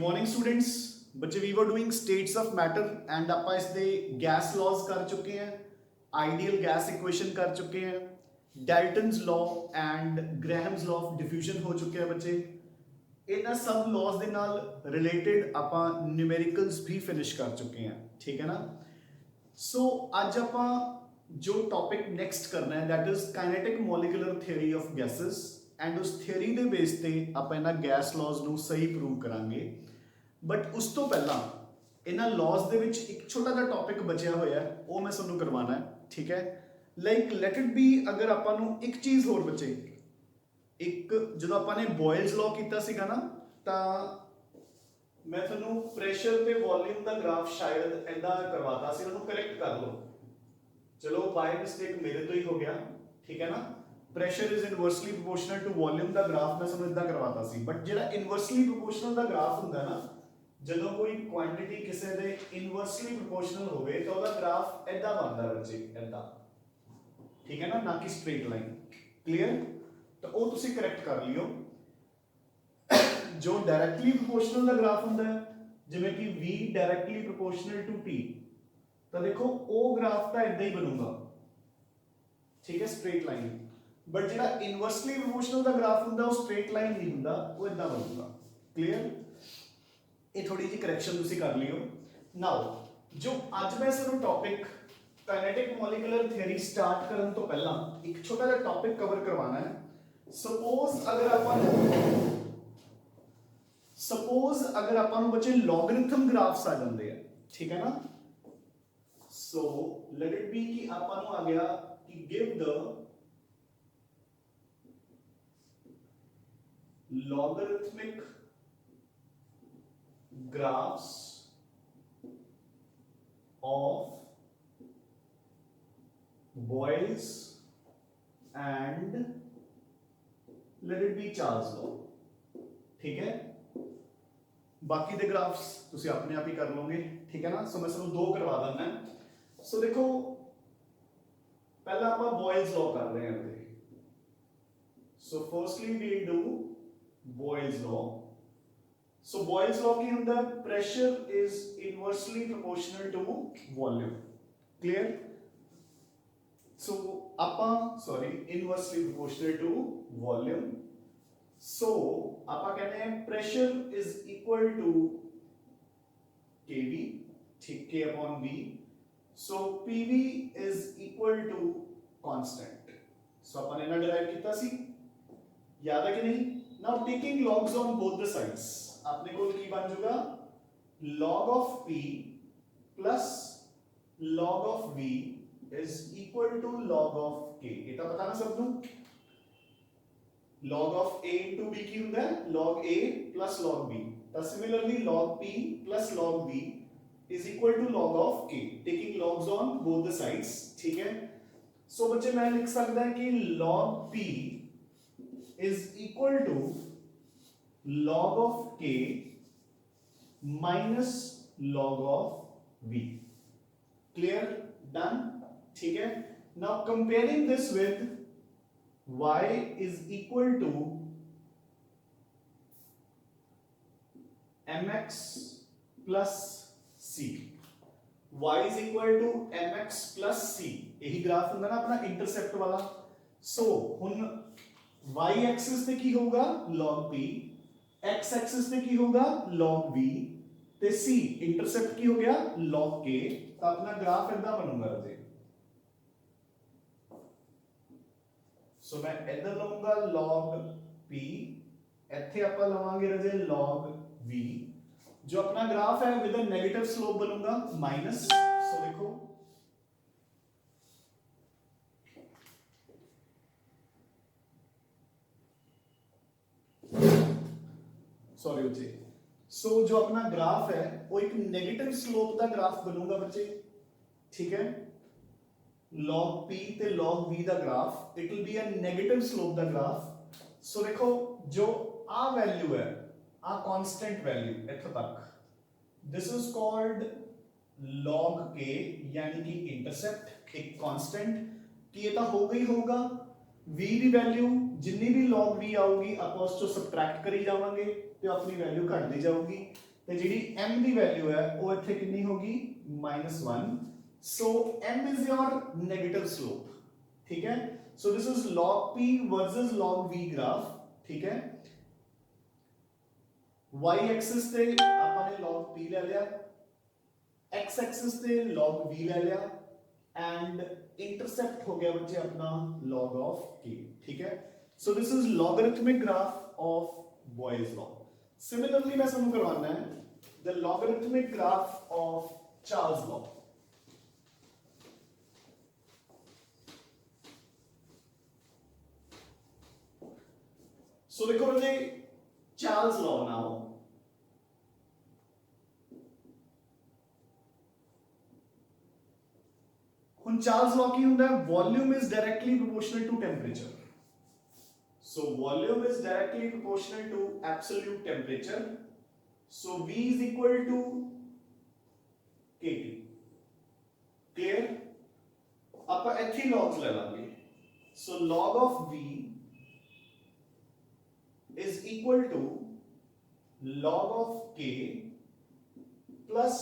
Morning students. बच्चे we were doing states of matter and ਆਪਾਂ ਇਸ ਦੇ गैस लॉज कर चुके हैं, आइडियल गैस इक्वेशन कर चुके हैं, Dalton's law and Graham's law of diffusion हो चुके हैं बच्चे। ਇਹਨਾਂ सब लॉज ਦੇ ਨਾਲ ਰਿਲੇਟਡ ਆਪਾਂ ਨਿਊਮੈਰੀਕਲਸ भी फिनिश कर चुके हैं, ठीक है ना। सो ਅੱਜ ਆਪਾਂ जो टॉपिक नेक्स्ट करना है that is kinetic molecular theory of gases and उस थ्योरी ਦੇ बेस ਤੇ ਆਪਾਂ ਇਹਨਾਂ ਗੈਸ ਲॉज ਨੂੰ ਸਹੀ ਪ੍ਰੂਵ ਕਰਾਂਗੇ। बट उस तो पहला इन्हां लॉज दे विच एक छोटा जिहा टॉपिक बचिया होया है, वो मैं तुहानूं करवाना है, ठीक है। लाइक लेट इट बी, अगर आपां नूं एक चीज़ होर बचे, एक जो आपां ने बॉयल्स लॉ कीता सीगा ना, तां मैं तुहानूं प्रेशर ते वॉल्यूम दा ग्राफ शायद इदां करवाता सी, उहनूं करैक्ट कर लो। चलो बाय मिस्टेक मेरे तो ही हो गया, ठीक है ना। Pressure is inversely proportional to volume दा ग्राफ मैं तुहानूं इदां करवाता सी, बट जिहड़ा इनवर्सली प्रोपोर्शनल दा ग्राफ हुंदा ना, ਜਦੋਂ ਕੋਈ ਕੁਆਂਟੀਟੀ ਕਿਸੇ ਦੇ ਇਨਵਰਸਲੀ ਪ੍ਰੋਪੋਰਸ਼ਨਲ ਹੋਵੇ ਤਾਂ ਉਹਦਾ ਗ੍ਰਾਫ ਐਦਾਂ ਬਣਦਾ ਬੱਚੇ, ਐਦਾਂ, ਠੀਕ ਹੈ ਨਾ, ਨਾ ਕਿ ਸਟ੍ਰੇਟ ਲਾਈਨ। ਕਲੀਅਰ? ਤਾਂ ਉਹ ਤੁਸੀਂ ਕਰੈਕਟ ਕਰ ਲਿਓ। ਜੋ ਡਾਇਰੈਕਟਲੀ ਪ੍ਰੋਪੋਰਸ਼ਨਲ ਦਾ ਗ੍ਰਾਫ ਹੁੰਦਾ ਹੈ, ਜਿਵੇਂ ਕਿ v directly proportional to t, ਤਾਂ ਦੇਖੋ ਉਹ ਗ੍ਰਾਫ ਤਾਂ ਐਦਾਂ ਹੀ ਬਣੂਗਾ, ਠੀਕ ਹੈ, ਸਟ੍ਰੇਟ ਲਾਈਨ। ਬਟ ਜਿਹੜਾ ਇਨਵਰਸਲੀ ਪ੍ਰੋਪੋਰਸ਼ਨਲ ਦਾ ਗ੍ਰਾਫ ਹੁੰਦਾ ਉਹ ਸਟ੍ਰੇਟ ਲਾਈਨ ਨਹੀਂ ਹੁੰਦਾ, ਉਹ ਐਦਾਂ ਬਣੂਗਾ। ਕਲੀਅਰ? ये थोड़ी जी करैक्शन तुसी कर लियो। नाउ जो आज मैं इस topic kinetic molecular theory start करने तो पहला एक छोटा सा टॉपिक कवर करवाना है। सपोज अगर अपन बच्चे लॉगरिथम ग्राफ्स आ जाते हैं, ठीक है ना। सो लेट इट बी कि अपन आ गया कि give the logarithmic graphs of Boyle's and let it be Charles law, ठीक है। बाकी दे ग्राफ्स तुसी अपने आप ही कर लोगे, ठीक है ना। सो मैं तुहानूं दो करवा देना है। सो देखो पहला आप बॉयल्स लॉ कर रहे हैं। So firstly we do Boyle's law. So Boyle's law की होता है, pressure is inversely proportional to volume. Clear? So inversely proportional to volume. So आपा कहते हैं pressure is equal to kV, ठीक, K upon V. So PV is equal to constant. So अपन इन्हें derive किया सी, याद है कि नहीं? Now taking logs on both the sides, अपने को की बन जाएगा log of P plus log of V is equal to log of K। ये तो पता ना सबको, log of A into B की होता है log A plus log B। तो similarly log P plus log V is equal to log of K, taking logs on both the sides, ठीक है। सो बच्चे मैं लिख सकता है कि log P is equal to log of K minus log of V। Clear? Done? ठीक है। Now comparing this with y is equal to mx plus c। y is equal to mx plus c, यही graph होगा ना अपना intercept वाला। सो हुन y axis पे की होगा log p, x एक्सिस पे की होगा log v, ते c इंटरसेप्ट की हो गया log k। तो अपना ग्राफ इतना बनूंगा राजे। सो मैं इधर लूंगा log p, इथे आप लवांगे राजे log v। जो अपना ग्राफ है विद अ नेगेटिव स्लोप बनूंगा माइनस। सो देखो सॉरी बच्चे, सो जो अपना ग्राफ है वो एक नेगेटिव स्लोप का ग्राफ बनूंगा बच्चे, ठीक है। log p ते log v का graph it will be a negative slope का ग्राफ। सो देखो जो आ वैल्यू है, आ कांस्टेंट वैल्यू इत्थे तक, this is called log k, यानी कि इंटरसेप्ट एक कांस्टेंट कि ये तो होगा ही होगा। v की वैल्यू जिन्नी भी log v आऊगी आप उस चो सबट्रैक्ट करी जावांगे तो अपनी वैल्यू घटती जाऊगी। ਤੇ ਜਿਹੜੀ m ਦੀ ਵੈਲਿਊ ਹੈ ਉਹ ਇੱਥੇ ਕਿੰਨੀ ਹੋਗੀ -1 ਸੋ m is your negative slope ठीक है so this is log p versus log v graph ठीक है y एक्सिस ਤੇ ਆਪਾਂ ਨੇ log p ਲੈ ਲਿਆ x एक्सिस ਤੇ log v ले लिया एंड इंटरसेप्ट हो गया बच्चे अपना log of k ठीक है so this is logarithmic graph of Boyle's law similarly मैं समझ करवाना है the logarithmic graph of Charles law so देखो बच्चे Charles law now Charles law की होता है volume is directly proportional to temperature so volume is directly proportional to absolute temperature so V is equal to kT clear ਆਪਾਂ ਇੱਥੇ logs ਲੈ ਲਾਂਗੇ so log of V is equal to log of K plus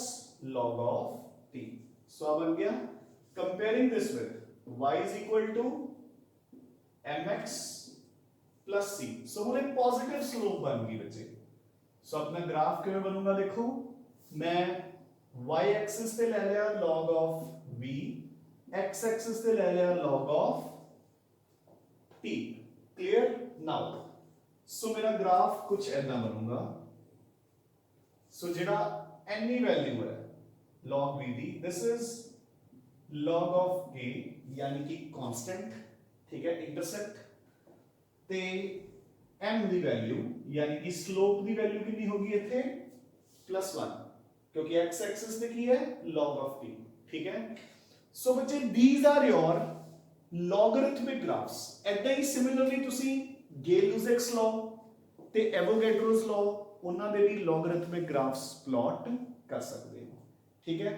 log of T so अब बन गया comparing this with y is equal to mx plus c so वो एक positive slope बन गई बच्चे सो अपना ग्राफ किਵੇਂ बनूंगा देखो मैं y एक्सिस पे ले लिया log of v x axis पे ले लिया log of t clear now so मेरा ग्राफ कुछ ऐसा बनूंगा सो जेड़ा n वैल्यू है log v the this is log of k यानी कि कांस्टेंट ठीक है इंटरसेप्ट ਤੇ m ਦੀ ਵੈਲਿਊ यानी कि स्लोप ਦੀ ਵੈਲਿਊ ਕਿੰਨੀ ਹੋਗੀ ਇੱਥੇ +1 क्योंकि x एक्सिस ਤੇ ਕੀ ਹੈ log of t ਠੀਕ ਹੈ ਸੋ ਬੱਚੇ these are your logarithmic graphs ਐਦਾਂ ਹੀ ਸਿਮਿਲਰਲੀ ਤੁਸੀਂ ਗੇਲ-ਲੂਜ਼ੈਕਸ ਲਾਅ ਤੇ ਐਵੋਗੈਡਰੋਸ ਲਾਅ ਉਹਨਾਂ ਦੇ ਵੀ logarithmic graphs plot ਕਰ ਸਕਦੇ ਹੋ ਠੀਕ ਹੈ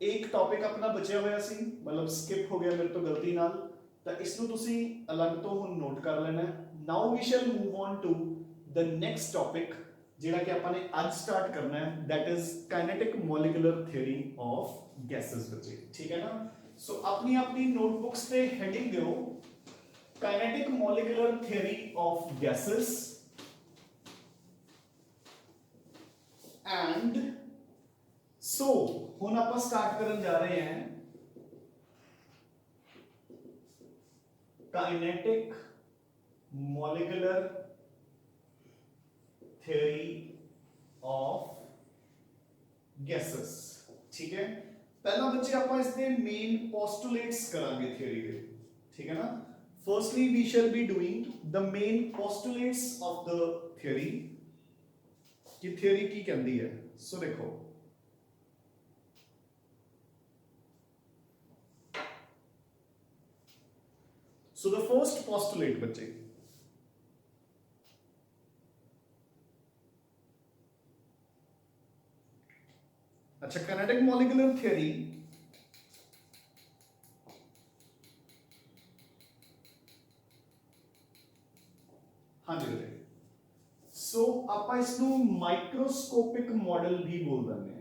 एक टॉपिक अपना बचा हुआ सी मतलब स्किप हो गया मेरे तो गलती नाल ਤਾਂ ਇਸ ਨੂੰ ਤੁਸੀਂ ਅਲੱਗ ਤੋਂ ਹੁਣ ਨੋਟ ਕਰ ਲੈਣਾ now we shall move on to the next topic ਜਿਹੜਾ ਕਿ ਆਪਾਂ ਨੇ ਅੱਜ ਸਟਾਰਟ ਕਰਨਾ ਹੈ that is kinetic molecular theory of gases ਬੱਚੇ ਠੀਕ ਹੈ ਨਾ ਸੋ ਆਪਣੀ ਆਪਣੀ ਨੋਟਬੁੱਕਸ ਤੇ ਹੈਡਿੰਗ ਦਿਓ kinetic molecular theory of gases and so ਹੁਣ ਆਪਾਂ ਸਟਾਰਟ ਕਰਨ ਜਾ ਰਹੇ ਹਾਂ kinetic molecular theory of gases ठीक है पहला बच्चे ਆਪਾਂ ਇਸ ਦੇ ਮੇਨ ਪੋਸਟੂਲੇਟਸ ਕਰਾਂਗੇ ਥਿਉਰੀ ਦੇ ਠੀਕ ਹੈ ਨਾ firstly we shall be doing the main postulates of the theory ਕਿ ਥਿਉਰੀ ਕੀ ਕਹਿੰਦੀ ਹੈ ਸੋ ਦੇਖੋ So the first postulate बच्चे अच्छा kinetic molecular theory हाँ जी बेटे सो ਆਪਾਂ ਇਸ ਨੂੰ ਮਾਈਕਰੋਸਕੋਪਿਕ ਮਾਡਲ ਵੀ ਬੋਲ ਦਿੰਦੇ ਹਾਂ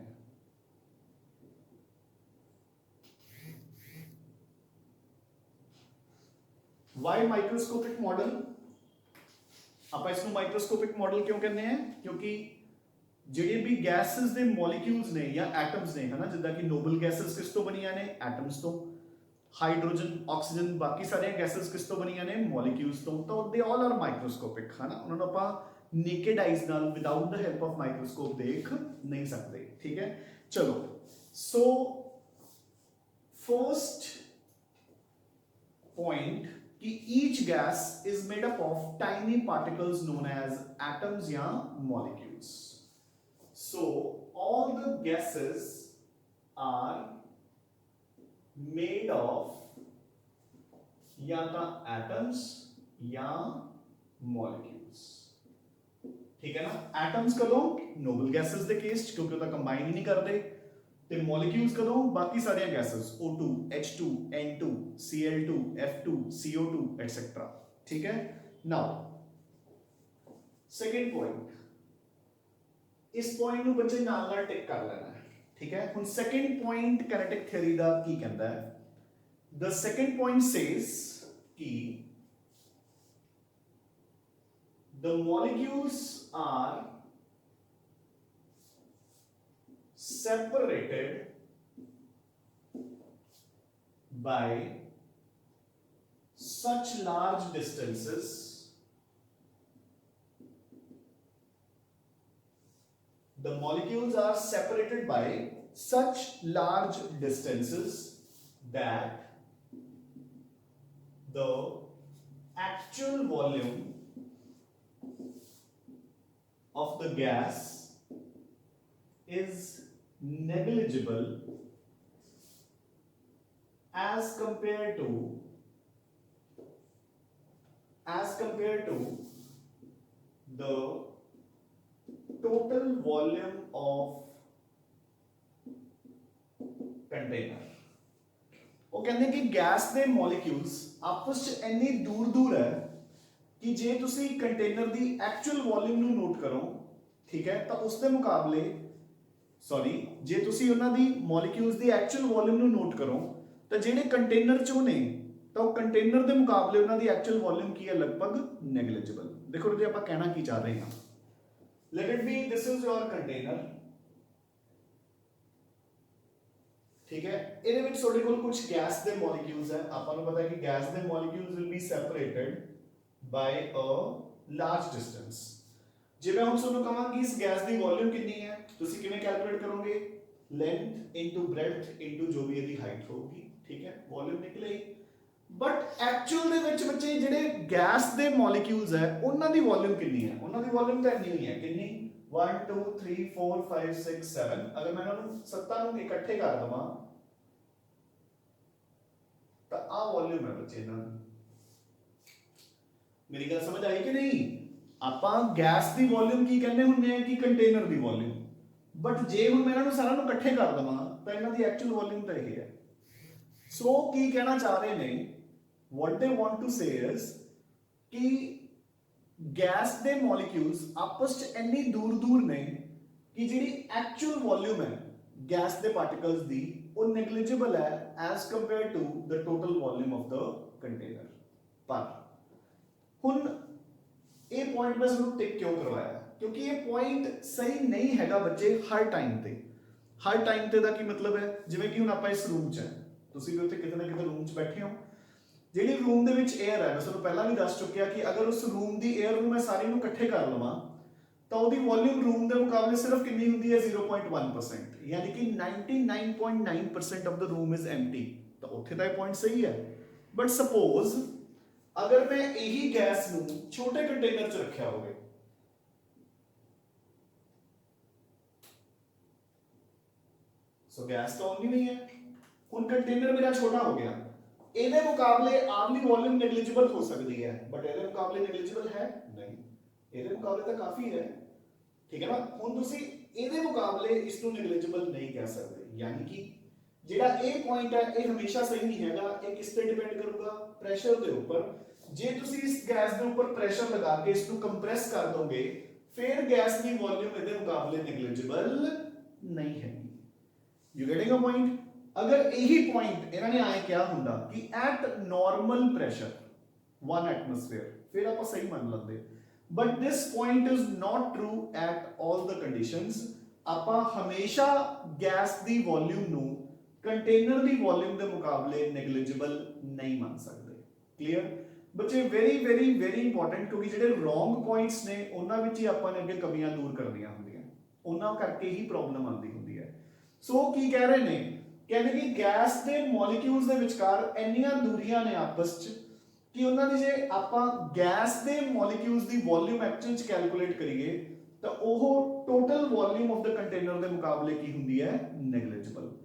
why microscopic model ਆਪਾਂ ਇਸ ਨੂੰ ਮਾਈਕਰੋਸਕੋਪਿਕ ਮਾਡਲ ਕਿਉਂ ਕਹਿੰਦੇ ਆ ਕਿਉਂਕਿ ਜਿਹੜੇ ਵੀ ਗੈਸਸ ਦੇ ਮੋਲੀਕਿਊਲਸ ਨੇ ਜਾਂ ਐਟਮਸ ਨੇ ਹਨਾ ਜਿੱਦਾਂ ਕਿ ਨੋਬਲ ਗੈਸਸ ਕਿਸ ਤੋਂ ਬਣੀਆਂ ਨੇ ਐਟਮਸ ਤੋਂ ਹਾਈਡਰੋਜਨ ਆਕਸੀਜਨ ਬਾਕੀ ਸਾਰੀਆਂ ਗੈਸਸ ਕਿਸ ਤੋਂ ਬਣੀਆਂ ਨੇ ਮੋਲੀਕਿਊਲਸ ਤੋਂ ਤਾਂ ਦੇ ਆਲ ਆਰ ਮਾਈਕਰੋਸਕੋਪਿਕ ਹਨਾ ਉਹਨਾਂ ਨੂੰ ਆਪਾਂ ਨੇਕਡ ਆਈਜ਼ ਨਾਲ without the help of microscope ਦੇਖ ਨਹੀਂ ਸਕਦੇ ਠੀਕ ਹੈ ਚਲੋ ਸੋ ਫਰਸਟ point कि each gas is made up of tiny particles known as atoms या molecules. So all the gases are made of या तो atoms या molecules. ठीक है ना? Atoms कदों noble gases दे case क्योंकि उतना combine ही नहीं करते. ਤੇ ਮੋਲੀਕਿਊਲਸ ਕਦੋਂ ਬਾਕੀ ਸਾਰੀਆਂ gases O2 H2 N2 Cl2 F2 CO2 et cetera ਠੀਕ ਹੈ ਨਾਓ ਸੈਕੰਡ ਪੁਆਇੰਟ इस पॉइंट ਨੂੰ ਬੱਚੇ ਨਾਲ ਨਾਲ ਟਿਕ ਕਰ ਲੈਣਾ ਹੈ ਠੀਕ ਹੈ ਹੁਣ ਸੈਕੰਡ ਪੁਆਇੰਟ ਕਿਨੈਟਿਕ ਥਿਉਰੀ ਦਾ ਕੀ ਕਹਿੰਦਾ ਹੈ the second point says कि the molecules are separated by such large distances the molecules are separated by such large distances that the actual volume of the gas is negligible as compared to the total volume of container ਉਹ ਕਹਿੰਦੇ ਕਿ gas ਦੇ molecules ਆਪਸ ਚ ਇੰਨੀ ਦੂਰ ਦੂਰ ਹੈ ਕਿ ਜੇ ਤੁਸੀਂ ਕੰਟੇਨਰ ਦੀ ਐਕਚੁਅਲ ਵੋਲਿਊਮ ਨੂੰ ਨੋਟ ਕਰੋ ਠੀਕ ਹੈ ਤਾਂ ਉਸ ਦੇ ਮੁਕਾਬਲੇ ਜੇ ਤੁਸੀਂ ਉਹਨਾਂ ਦੀ ਮੋਲੀਕਿਊਲਸ ਦੀ ਐਕਚੁਅਲ ਵੋਲਿਊਮ ਨੂੰ ਨੋਟ ਕਰੋ ਤਾਂ ਜਿਹੜੇ ਕੰਟੇਨਰ ਚੋਂ ਨੇ ਤਾਂ ਉਹ ਕੰਟੇਨਰ ਦੇ ਮੁਕਾਬਲੇ ਉਹਨਾਂ ਦੀ ਐਕਚੁਅਲ ਵੋਲਿਊਮ ਕੀ ਹੈ ਲਗਭਗ ਨੈਗਲੀਜੀਬਲ ਦੇਖੋ ਜੇ ਆਪਾਂ ਕਹਿਣਾ ਕੀ ਚਾਹ ਰਹੇ ਹਾਂ let it be this is your container ठीक है ਇਹਦੇ ਵਿੱਚ ਤੁਹਾਡੇ ਕੋਲ ਕੁਝ ਗੈਸ ਦੇ ਮੋਲੀਕਿਊਲਸ ਹੈ ਆਪਾਂ ਨੂੰ ਪਤਾ ਹੈ ਕਿ ਗੈਸ ਦੇ molecules will be separated by a large distance ਜੇ ਮੈਂ ਹੁਣ ਤੁਹਾਨੂੰ ਕਹਾਂ ਕਿ ਇਸ ਗੈਸ ਦੀ ਵੋਲਿਊਮ ਕਿੰਨੀ ਹੈ ਤੁਸੀਂ ਕਿਵੇਂ ਕੈਲਕੂਲੇਟ ਕਰੋਗੇ ਲੈਂਥ ਇਨਟੂ ਬ੍ਰੈਡਥ ਇਨਟੂ ਜੋ ਵੀ ਇਹਦੀ ਹਾਈਟ ਹੋਊਗੀ ਠੀਕ ਹੈ ਵੋਲਿਊਮ ਨਿਕਲੇਗੀ ਬਟ ਐਕਚੁਅਲ ਦੇ ਵਿੱਚ ਬੱਚੇ ਜਿਹੜੇ ਗੈਸ ਦੇ ਮੋਲੀਕਿਊਲਸ ਹੈ ਉਹਨਾਂ ਦੀ ਵੋਲਿਊਮ ਕਿੰਨੀ ਹੈ ਉਹਨਾਂ ਦੀ ਵੋਲਿਊਮ ਤਾਂ ਇੰਨੀ ਹੋਈ ਹੈ ਕਿੰਨੀ 1 2 3 4 5 6 7 ਅਗਰ ਮੈਂ ਇਹਨਾਂ ਨੂੰ ਸੱਤਾਂ ਨੂੰ ਇਕੱਠੇ ਕਰ ਦਵਾਂ ਤਾਂ ਆ ਵੋਲਿਊਮ ਹੈ ਬੱਚੇ ਇਹਨਾਂ ਦੀ ਮੇਰੀ ਗੱਲ ਸਮਝ ਆਈ ਕਿ ਨਹੀਂ ਆਪਾਂ ਗੈਸ ਦੀ ਵੋਲਿਊਮ ਕੀ ਕਹਿੰਦੇ ਹੁੰਦੇ ਆ ਕਿ ਕੰਟੇਨਰ ਦੀ ਵੋਲਿਊਮ ਬਟ ਜੇ ਹੁਣ ਮੈਂ ਇਹਨਾਂ ਨੂੰ ਸਾਰਿਆਂ ਨੂੰ ਇਕੱਠੇ ਕਰ ਦਵਾਂ ਤਾਂ ਇਹਨਾਂ ਦੀ ਐਕਚੁਅਲ ਵੋਲਿਊਮ ਤਾਂ ਇਹ ਹੈ ਸੋ ਕੀ ਕਹਿਣਾ ਚਾਹ ਰਹੇ ਨੇ what they want to say is ਕਿ ਗੈਸ ਦੇ ਮੋਲੀਕਿਊਲਸ ਆਪਸ ਚ ਇੰਨੀ ਦੂਰ ਦੂਰ ਨੇ ਕਿ ਜਿਹੜੀ ਐਕਚੁਅਲ ਵੋਲਿਊਮ ਹੈ ਗੈਸ ਦੇ ਪਾਰਟੀਕਲਸ ਦੀ ਉਹ ਨੈਗਲੀਜੀਬਲ ਹੈ as compare to the total volume of the container ਪਰ ਹੁਣ ਇਹ ਪੁਆਇੰਟ ਮੈਂ ਤੁਹਾਨੂੰ ਟਿਕ ਕਿਉਂ ਕਰਵਾਇਆ ਕਿਉਂਕਿ ਇਹ ਪੁਆਇੰਟ ਸਹੀ ਨਹੀਂ ਹੈਗਾ ਬੱਚੇ ਹਰ ਟਾਈਮ ਤੇ ਦਾ ਕੀ ਮਤਲਬ ਹੈ ਜਿਵੇਂ ਕਿ ਹੁਣ ਆਪਾਂ ਇਸ ਰੂਮ 'ਚ ਹੈ ਤੁਸੀਂ ਵੀ ਉੱਥੇ ਕਿਤੇ ਨਾ ਕਿਤੇ ਰੂਮ 'ਚ ਬੈਠੇ ਹੋ ਜਿਹੜੀ ਰੂਮ ਦੇ ਵਿੱਚ 에ਅਰ ਹੈ ਮੈਂ ਤੁਹਾਨੂੰ ਪਹਿਲਾਂ ਵੀ ਦੱਸ ਚੁੱਕਿਆ ਕਿ ਅਗਰ ਉਸ ਰੂਮ ਦੀ 에ਅਰ ਨੂੰ ਮੈਂ ਸਾਰੀ ਨੂੰ ਇਕੱਠੇ ਕਰ ਲਵਾਂ ਤਾਂ ਉਹਦੀ ਵੋਲਿਊਮ ਰੂਮ ਦੇ ਮੁਕਾਬਲੇ ਸਿਰਫ ਕਿੰਨੀ ਹੁੰਦੀ ਹੈ 0.1% ਯਾਨੀ ਕਿ 99.9% of the room is empty ਤਾਂ ਉੱਥੇ ਦਾ ਇਹ ਪੁਆਇੰਟ ਸਹੀ ਹੈ ਬਟ ਸਪੋਜ਼ ਅਗਰ ਮੈਂ ਇਹੀ ਗੈਸ ਨੂੰ ਛੋਟੇ ਕੰਟੇਨਰ 'ਚ ਰੱਖਿਆ ਹੋਵੇ ਸੋ ਗੈਸ ਤਾਂ ਉਨੀ ਨਹੀਂ ਹੈ ਹੁਣ ਕੰਟੇਨਰ ਮੇਰਾ ਛੋਟਾ ਹੋ ਗਿਆ ਇਹਦੇ ਮੁਕਾਬਲੇ ਆਮਲੀ ਵੋਲਿਊਮ ਨੈਗਲੀਜੀਬਲ ਹੋ ਸਕਦੀ ਹੈ ਬਟ ਇਹਦੇ ਮੁਕਾਬਲੇ ਨੈਗਲੀਜੀਬਲ ਹੈ ਨਹੀਂ ਇਹਦੇ ਮੁਕਾਬਲੇ ਤਾਂ ਕਾਫੀ ਹੈ ਠੀਕ ਹੈ ਨਾ ਹੁਣ ਤੁਸੀਂ ਇਹਦੇ ਮੁਕਾਬਲੇ ਇਸ ਨੂੰ ਨੈਗਲੀਜੀਬਲ ਨਹੀਂ ਕਹਿ ਸਕਦੇ ਯਾਨੀ ਕਿ ਜਿਹੜਾ ਇਹ ਪੁਆਇੰਟ ਹੈ ਇਹ ਹਮੇਸ਼ਾ ਸਹੀ ਨਹੀਂ ਹੈਗਾ ਇਹ ਕਿਸ ਤੇ ਡਿਪੈਂਡ ਕਰੂਗਾ ਪ੍ਰੈਸ਼ਰ ਦੇ ਉੱਪਰ ਜੇ ਤੁਸੀਂ ਇਸ ਗੈਸ ਦੇ ਉੱਪਰ ਪ੍ਰੈਸ਼ਰ ਲਗਾ ਕੇ ਇਸ ਨੂੰ ਕੰਪਰੈਸ ਕਰ ਦੋਗੇ ਫਿਰ ਗੈਸ ਦੀ ਵੋਲਿਊਮ ਇਹਦੇ ਮੁਕਾਬਲੇ ਨੈਗਲੀਜੀਬਲ ਨਹੀਂ ਹੈ ਯੂ ਗੈਟਿੰਗ ਅ ਪੁਆਇੰਟ अगर यही पॉइंट इन्होंने आए क्या हुंदा कि एट नॉर्मल प्रेशर 1 एटमॉस्फेयर फिर आप सही मान लेंगे but this point is not true at all the conditions आप हमेशा गैस दी वॉल्यूम नु कंटेनर दी वॉल्यूम दे मुकाबले नेगलिजिबल नहीं मान सकते क्लियर बच्चे वेरी वेरी वेरी इंपॉर्टेंट क्योंकि ਜਿਹੜੇ ਰੋਂਗ ਪੁਆਇੰਟਸ ਨੇ ਉਹਨਾਂ ਵਿੱਚ ਹੀ ਆਪਾਂ ਨੇ ਅੱਗੇ ਕਮੀਆਂ ਦੂਰ ਕਰਨੀਆਂ ਹੁੰਦੀਆਂ ਉਹਨਾਂ ਕਰਕੇ ਹੀ ਪ੍ਰੋਬਲਮ ਆਉਂਦੀ ਹੁੰਦੀ ਹੈ ਸੋ ਕੀ ਕਹਿ ਰਹੇ ਨੇ ਕਹਿੰਦੇ ਕਿ ਗੈਸ ਦੇ ਮੋਲੀਕਿਊਲਸ ਦੇ ਵਿਚਕਾਰ ਇੰਨੀਆਂ ਦੂਰੀਆਂ ਨੇ ਆਪਸ 'ਚ ਕਿ ਉਹਨਾਂ ਦੀ ਜੇ ਆਪਾਂ ਗੈਸ ਦੇ ਮੋਲੀਕਿਊਲਸ ਦੀ ਵੋਲਿਊਮ ਐਕਚੁਅਲ 'ਚ ਕੈਲਕੂਲੇਟ ਕਰੀਏ ਤਾਂ ਉਹ total volume of the container ਦੇ ਮੁਕਾਬਲੇ ਕੀ ਹੁੰਦੀ ਹੈ ਨੈਗਲੀਜੀਬਲ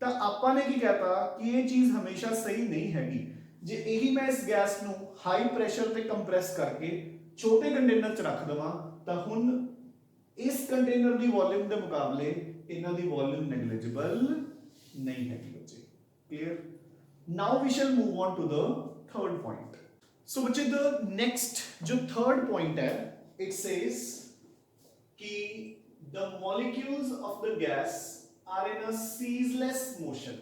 ਤਾਂ ਆਪਾਂ ਨੇ ਕੀ ਕਹਤਾ ਕਿ ਇਹ ਚੀਜ਼ ਹਮੇਸ਼ਾ ਸਹੀ ਨਹੀਂ ਹੈਗੀ ਜੇ ਇਹੀ ਮੈਂ ਇਸ ਗੈਸ ਨੂੰ ਹਾਈ ਪ੍ਰੈਸ਼ਰ ਤੇ ਕੰਪਰੈਸ ਕਰਕੇ ਛੋਟੇ ਕੰਟੇਨਰ 'ਚ ਰੱਖ ਦਵਾਂ ਤਾਂ ਹੁਣ ਇਸ ਕੰਟੇਨਰ ਦੀ ਵੋਲਿਊਮ ਦੇ ਮੁਕਾਬਲੇ ਇਹਨਾਂ ਦੀ ਵੋਲਿਊਮ ਨੈਗਲੀਜੀਬਲ नहीं है बच्चे clear now we shall move on to the third point so बच्चे द नेक्स्ट जो थर्ड पॉइंट है इट सेज कि the molecules of the gas are in a ceaseless motion.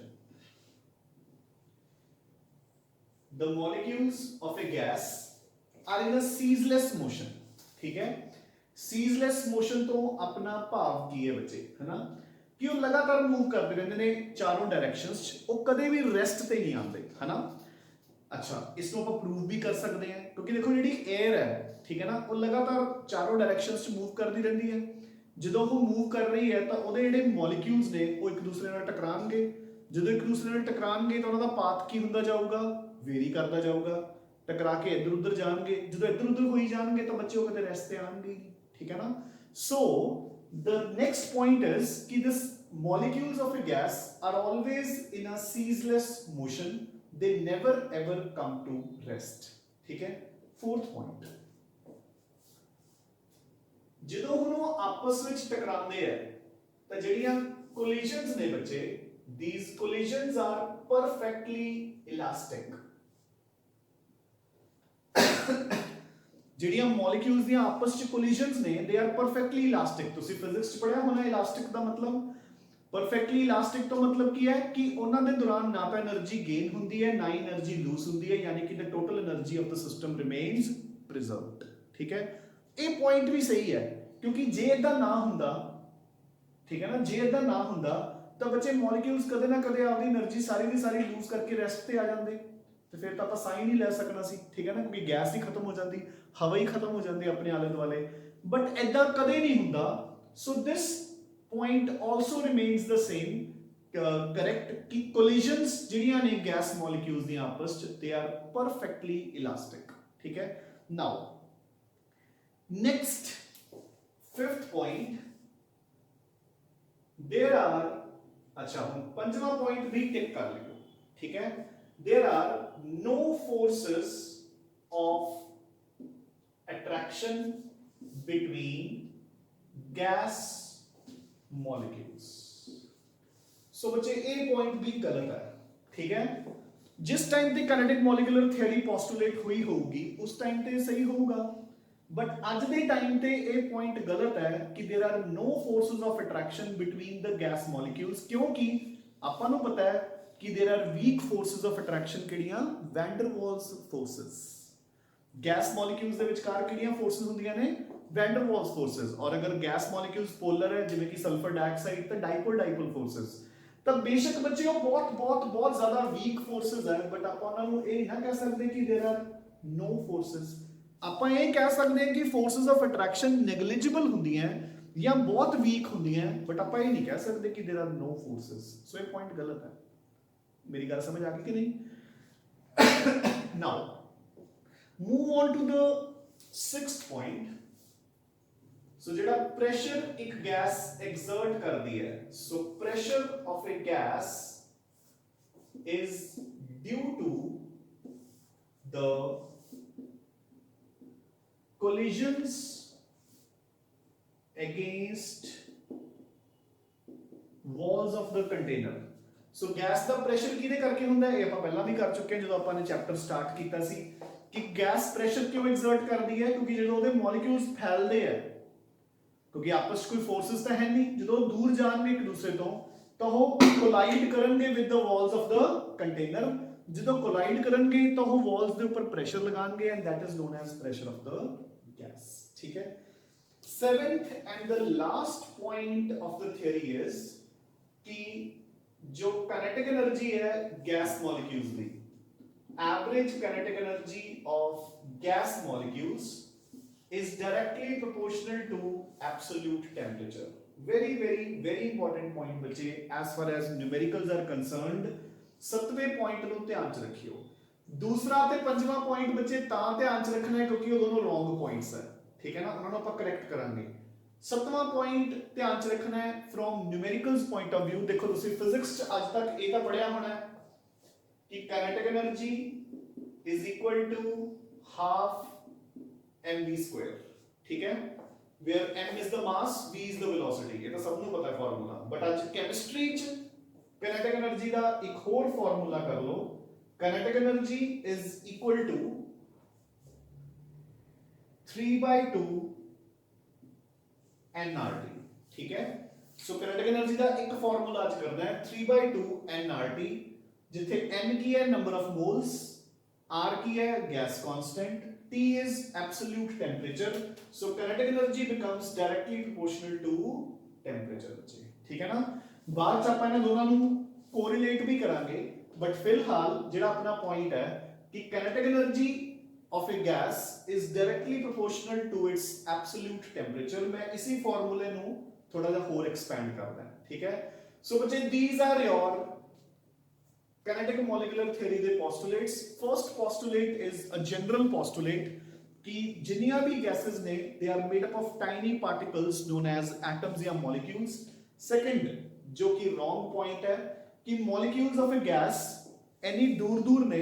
The molecules of a gas are in a ceaseless motion. ठीक है, ceaseless motion तो अपना भाव की है बच्चे, है ना, कि वो लगातार मूव करते रहते ने चारों डायरेक्शंस च, वो कदे भी रेस्ट ते नहीं आते, है ना। अच्छा, इसको आप प्रूव भी कर सकते हैं क्योंकि देखो जी एयर है, ठीक है ना, वो लगातार चारों डायरेक्शंस च मूव करती रहती है। ਜਦੋਂ ਉਹ मूव कर रही है तो ਉਹਦੇ ਜਿਹੜੇ ਮੋਲੀਕਿਊਲਸ ਨੇ ਉਹ ਇੱਕ ਦੂਸਰੇ ਨਾਲ ਟਕਰਾਣਗੇ। ਜਦੋਂ ਇੱਕ ਦੂਸਰੇ ਨਾਲ ਟਕਰਾਣਗੇ ਤਾਂ ਉਹਨਾਂ ਦਾ ਪਾਥ ਕੀ ਹੁੰਦਾ ਜਾਊਗਾ, ਵੇਰੀ ਕਰਦਾ ਜਾਊਗਾ, ਟਕਰਾ ਕੇ ਇੱਧਰ ਉੱਧਰ ਜਾਣਗੇ। ਜਦੋਂ ਇੱਧਰ ਉੱਧਰ ਹੋਈ ਜਾਣਗੇ ਤਾਂ ਬੱਚੇ ਉਹ ਕਦੇ ਰੈਸਟ ਤੇ ਆਣਗੇ, ਠੀਕ ਹੈ ਨਾ। ਸੋ the next point is कि this molecules of a gas are always in a ceaseless motion, they never ever come to rest, ठीक है। fourth point, ਜਦੋਂ ਹੁਣ ਉਹ ਆਪਸ ਵਿੱਚ ਟਕਰਾਉਂਦੇ ਆ ਤਾਂ ਜਿਹੜੀਆਂ ਕੋਲੀਜਨਸ ਨੇ ਬੱਚੇ, these collisions are perfectly elastic। ਜਿਹੜੀਆਂ ਮੋਲੀਕਿਊਲਸ ਦੀਆਂ ਆਪਸ ਵਿੱਚ ਕੋਲੀਜਨਸ ਨੇ they are perfectly elastic। ਤੁਸੀਂ ਫਿਜ਼ਿਕਸ ਚ ਪੜਿਆ ਹੋਣਾ ਇਲਾਸਟਿਕ ਦਾ ਮਤਲਬ। perfectly elastic ਤੋਂ ਮਤਲਬ ਕੀ ਹੈ ਕਿ ਉਹਨਾਂ ਦੇ ਦੌਰਾਨ ਨਾ ਤਾਂ એનર્ਜੀ ਗੇਨ ਹੁੰਦੀ ਹੈ ਨਾ ਹੀ એનર્ਜੀ ਲੂਜ਼ ਹੁੰਦੀ ਹੈ, ਯਾਨੀ ਕਿ the total energy of the system remains preserved, ਠੀਕ ਹੈ। ਇਹ ਪੁਆਇੰਟ ਵੀ ਸਹੀ ਹੈ ਕਿਉਂਕਿ ਜੇ ਇਦਾਂ ਨਾ ਹੁੰਦਾ, ਠੀਕ ਹੈ ਨਾ, ਜੇ ਇਦਾਂ ਨਾ ਹੁੰਦਾ ਤਾਂ ਬੱਚੇ ਮੋਲੀਕਿਊਲਸ ਕਦੇ ਨਾ ਕਦੇ ਆਪਦੀ એનર્ਜੀ ਸਾਰੀ ਦੀ ਸਾਰੀ ਲੂਜ਼ ਕਰਕੇ ਰੈਸਟ ਤੇ ਆ ਜਾਂਦੇ ਤੇ ਫਿਰ ਤਾਂ ਆਪਾਂ ਸਾਹ ਹੀ ਨਹੀਂ ਲੈ ਸਕਣਾ ਸੀ, ਠੀਕ ਹੈ ਨਾ, ਕਿਉਂਕਿ ਗੈਸ ਹੀ ਖਤਮ ਹੋ ਜਾਂਦੀ, ਹਵਾ ਹੀ ਖਤਮ ਹੋ ਜਾਂਦੀ ਆਪਣੇ ਆਲੇ ਦੁਆਲੇ। ਬਟ ਇਦਾਂ ਕਦੇ ਨਹੀਂ ਹੁੰਦਾ। So this point also remains the same, correct, ਕਿ ਕੋਲੀਜਨਸ ਜਿਹੜੀਆਂ ਨੇ ਗੈਸ ਮੋਲੀਕਿਊਲਸ ਦੀਆਂ ਆਪਸ ਚ ਦੇ ਆਰ ਪਰਫੈਕਟਲੀ ਇਲਾਸਟਿਕ, ਠੀਕ ਹੈ। ਨਾਓ next fifth point, there are, अच्छा हम पंचवा पॉइंट भी टिक कर लियो, ठीक है। there are no forces of attraction between gas molecules। so बच्चे ये पॉइंट भी गलत है, ठीक है। जिस टाइम ते काइनेटिक मॉलिक्यूलर थ्योरी पोस्टुलेट हुई होगी उस टाइम ते सही होगा, बट ਅੱਜ ਦੇ ਟਾਈਮ ਤੇ ਇਹ ਪੁਆਇੰਟ ਗਲਤ ਹੈ ਕਿ there are no forces of attraction between the gas molecules, ਕਿਉਂਕਿ ਆਪਾਂ ਨੂੰ ਪਤਾ ਹੈ ਕਿ there are weak forces of attraction ਕਿਹੜੀਆਂ, van der Waals forces. Gas molecules ਦੇ ਵਿਚਕਾਰ ਕਿਹੜੀਆਂ ਫੋਰਸਸ ਹੁੰਦੀਆਂ ਨੇ, ਵੈਨ ਡਰ ਵਾਲਸ ਫੋਰਸਸ। ਔਰ ਅਗਰ ਗੈਸ ਮੋਲੀਕਿਊਲਸ ਪੋਲਰ ਹੈ ਜਿਵੇਂ ਕਿ ਸਲਫਰ ਡਾਈਆਕਸਾਈਡ ਤਾਂ ਡਾਈਪੋਲ ਡਾਈਪੋਲ ਫੋਰਸਸ। ਤਾਂ ਬੇਸ਼ੱਕ ਬੱਚੇ ਉਹ ਬਹੁਤ ਜ਼ਿਆਦਾ ਵੀਕ ਫੋਰਸਸ ਹੈ, ਬਟ ਆਪਾਂ ਉਹਨਾਂ ਨੂੰ ਇਹ ਨਾ ਕਹਿ ਸਕਦੇ ਕਿ देयर आर नो forces। ਆਪਾਂ ਇਹ ਕਹਿ ਸਕਦੇ ਹਾਂ ਕਿ ਫੋਰਸਸ ਆਫ ਅਟਰੈਕਸ਼ਨ ਨੈਗਲੀਜੀਬਲ ਹੁੰਦੀਆਂ ਜਾਂ ਬਹੁਤ ਵੀਕ ਹੁੰਦੀਆਂ, ਬਟ ਆਪਾਂ ਇਹ ਨਹੀਂ ਕਹਿ ਸਕਦੇ ਕਿ देयर आर नो forces। ਸੋ ਇਹ ਪੁਆਇੰਟ ਗਲਤ ਹੈ। ਮੇਰੀ ਗੱਲ ਸਮਝ ਆ ਗਈ ਕਿ ਨਹੀਂ। Now move on to the sixth point. So ਜਿਹੜਾ ਪ੍ਰੈਸ਼ਰ ਇੱਕ ਗੈਸ ਐਗਜ਼ਰਟ ਕਰਦੀ ਹੈ, so pressure of a gas is due to the collisions against walls of the container। so gas ਦਾ ਪ੍ਰੈਸ਼ਰ ਕਿਹਦੇ ਕਰਕੇ ਹੁੰਦਾ ਹੈ, ਇਹ ਆਪਾਂ ਪਹਿਲਾਂ ਵੀ ਕਰ ਚੁੱਕੇ ਹਾਂ ਜਦੋਂ ਆਪਾਂ ਨੇ ਚੈਪਟਰ ਸਟਾਰਟ ਕੀਤਾ ਸੀ ਕਿ ਗੈਸ ਪ੍ਰੈਸ਼ਰ ਕਿਉਂ ਐਗਜ਼ਰਟ ਕਰਦੀ ਹੈ, ਕਿਉਂਕਿ ਜਦੋਂ ਉਹਦੇ ਮੋਲੀਕਿਊਲਸ ਫੈਲਦੇ ਆ, ਕਿਉਂਕਿ ਆਪਸ 'ਚ ਕੋਈ ਫੋਰਸਸ ਤਾਂ ਹੈ ਨਹੀਂ, ਜਦੋਂ ਦੂਰ ਜਾਣਗੇ ਇੱਕ ਦੂਸਰੇ ਤੋਂ ਤਾਂ ਉਹ ਕੋਲਾਈਡ ਕਰਨਗੇ with the walls of the container. ਜਦੋਂ ਕੋਲਾਈਡ ਕਰਨਗੇ ਤਾਂ ਉਹ ਵਾਲਸ ਦੇ ਉੱਪਰ ਪ੍ਰੈਸ਼ਰ ਲਗਾਣਗੇ and that is known as pressure of the gas, ठीक है। seventh and the last point of the theory is कि जो kinetic energy है gas molecules की, average kinetic energy of gas molecules is directly proportional to absolute temperature। very important point बच्चे as far as numericals are concerned। 7वें point ਨੂੰ ਧਿਆਨ 'ਚ ਰੱਖਿਓ। दूसरा ਤੇ ਪੰਜਵਾਂ ਪੁਆਇੰਟ ਬੱਚੇ ਤਾਂ ਧਿਆਨ 'ਚ ਰੱਖਣਾ ਹੈ ਕਿਉਂਕਿ ਉਹ ਦੋਨੋਂ ਰੋਂਗ ਪੁਆਇੰਟਸ ਹੈ, ਠੀਕ ਹੈ ਨਾ, ਉਹਨਾਂ ਨੂੰ ਆਪਾਂ ਕਰੈਕਟ ਕਰਾਂਗੇ। 7ਵਾਂ ਪੁਆਇੰਟ ਧਿਆਨ 'ਚ ਰੱਖਣਾ ਹੈ from numericals point of View। ਦੇਖੋ ਤੁਸੀਂ ਫਿਜ਼ਿਕਸ 'ਚ ਅੱਜ ਤੱਕ ਇਹ ਤਾਂ ਪੜਿਆ ਹੋਣਾ ਹੈ ਕਿ kinetic energy is equal to half mv², ਠੀਕ ਹੈ, where m is the mass, v is the velocity। ਇਹ ਤਾਂ ਸਭ ਨੂੰ ਪਤਾ ਹੈ ਫਾਰਮੂਲਾ, ਬਟ ਅੱਜ ਕੈਮਿਸਟਰੀ 'ਚ ਕਾਈਨੈਟਿਕ એનર્ਜੀ ਦਾ ਇੱਕ ਹੋਰ ਫਾਰਮੂਲਾ ਕਰ ਲਓ। Kinetic energy is equal to 3/2 nRT, ठीक है। सो काइनेटिक एनर्जी का एक फार्मूला आज करना है 3/2 nRT, जिथे n की है नंबर ऑफ मोल्स, r की है gas constant, t is absolute temperature. So kinetic energy becomes directly proportional to temperature बच्चे, ठीक है ना। बाद च ਆਪਾਂ ਇਹਨਾਂ ਦੋਨਾਂ ਨੂੰ ਕੋਰਿਲੇਟ ਵੀ ਕਰਾਂਗੇ, बट फिलहाल ਜਿਹੜਾ ਆਪਣਾ ਪੁਆਇੰਟ ਹੈ कि kinetic energy of a gas is directly proportional to its absolute temperature। मैं इसी फार्मूले ਨੂੰ थोड़ा ਜਿਹਾ ਹੋਰ एक्सपेंड करदा है, ठीक है। सो बच्चे these are your kinetic molecular theory ਦੇ postulates। first postulate is a general postulate कि जिन्नियां भी gases ने they are made up of tiny particles known as atoms या molecules। second जो कि wrong point है कि molecules of a gas ਇੰਨੀ ਦੂਰ ਦੂਰ ਨੇ